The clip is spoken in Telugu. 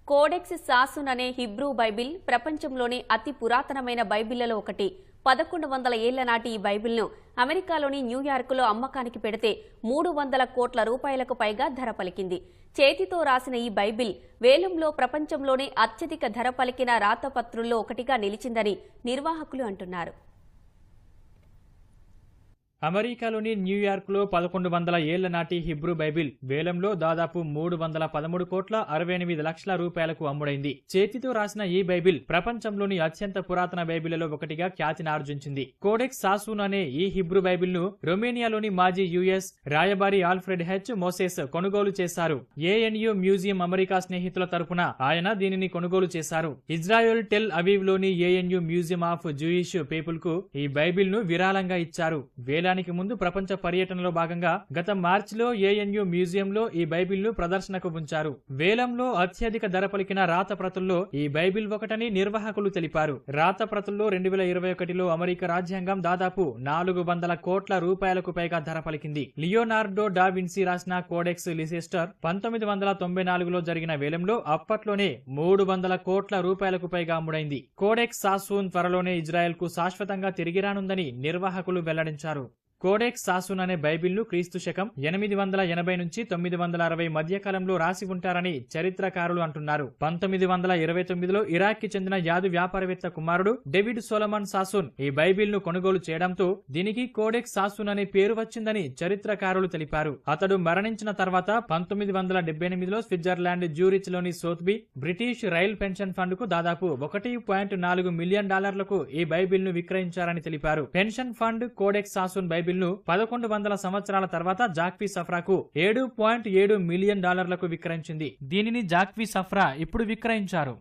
కోడెక్స్ సాసున్ అనే హిబ్రూ బైబిల్ ప్రపంచంలోని అతి పురాతనమైన బైబిళ్లలో ఒకటి. 1100 ఏళ్ల నాటి ఈ బైబిల్ను అమెరికాలోని న్యూయార్కులో అమ్మకానికి పెడితే 300 కోట్ల రూపాయలకు పైగా ధర పలికింది. చేతితో రాసిన ఈ బైబిల్ వేలంలో ప్రపంచంలోనే అత్యధిక ధర పలికిన రాతపత్రుల్లో ఒకటిగా నిలిచిందని నిర్వాహకులు అంటున్నారు. అమెరికాలోని న్యూయార్క్లో 1100 ఏళ్ల నాటి హిబ్రూ బైబిల్ వేలంలో దాదాపు 313 కోట్ల 68 లక్షల రూపాయలకు అమ్ముడైంది. చేతితో రాసిన ఈ బైబిల్ ప్రపంచంలోని అత్యంత పురాతన బైబిళ్లలో ఒకటిగా ఖ్యాతినార్జించింది. కోడెక్స్ సాసున్ అనే ఈ హిబ్రూ బైబిల్ను రొమేనియాలోని మాజీ యుఎస్ రాయబారి ఆల్ఫ్రెడ్ హెచ్ మోసెస్ కొనుగోలు చేశారు. ఏఎన్యు మ్యూజియం అమెరికా స్నేహితుల తరపున ఆయన దీనిని కొనుగోలు చేశారు. ఇజ్రాయెల్ టెల్ అవీవ్ లోని ANU museum of Jewish people కు ఈ బైబిల్ ను విరాళంగా ఇచ్చారు. వేలానికి ముందు ప్రపంచ పర్యటనలో భాగంగా గత మార్చిలో ఏఎన్యు మ్యూజియంలో ఈ బైబిల్ ను ప్రదర్శనకు ఉంచారు. వేలంలో అత్యధిక ధర పలికిన రాత ప్రతుల్లో ఈ బైబిల్ ఒకటని నిర్వాహకులు తెలిపారు. రాత ప్రతుల్లో 2021లో అమెరికా రాజ్యాంగం దాదాపు 400 కోట్ల రూపాయలకు పైగా ధర పలికింది. లియోనార్డో డా విన్సీ రాసిన కోడెక్స్ లిసెస్టర్ 1994లో జరిగిన వేలంలో అప్పట్లోనే 300 కోట్ల రూపాయలకు పైగా అమ్ముడైంది. కోడెక్స్ సాసున్ త్వరలోనే ఇజ్రాయెల్ కు శాశ్వతంగా తిరిగి రానుందని నిర్వాహకులు వెల్లడించారు. కోడెక్స్ సాసున్ అనే బైబిల్ను క్రీస్తు శకం 880 నుంచి 960 మధ్య కాలంలో రాసి ఉంటారని చరిత్రకారులు అంటున్నారు. 1929లో ఇరాక్ కి చెందిన యాదు వ్యాపారవేత్త కుమారుడు డేవిడ్ సొలొమన్ సాసున్ ఈ బైబిల్ను కొనుగోలు చేయడంతో దీనికి కోడెక్స్ సాసున్ అనే పేరు వచ్చిందని చరిత్రకారులు తెలిపారు. అతడు మరణించిన తర్వాత 1978లో స్విట్జర్లాండ్ జ్యూరిచ్ లోని సోత్బీ బ్రిటిష్ రైల్ పెన్షన్ ఫండ్ కు దాదాపు $1.4 మిలియన్ ఈ బైబిల్ను విక్రయించారని తెలిపారు. పెన్షన్ ఫండ్ కోడెక్స్ సాసున్ బైబిల్ను 1100 సంవత్సరాల తర్వాత జాక్వీ సఫ్రాకు $7.7 మిలియన్ విక్రయించింది. దీనిని జాక్వీ సఫ్రా ఇప్పుడు విక్రయించారు.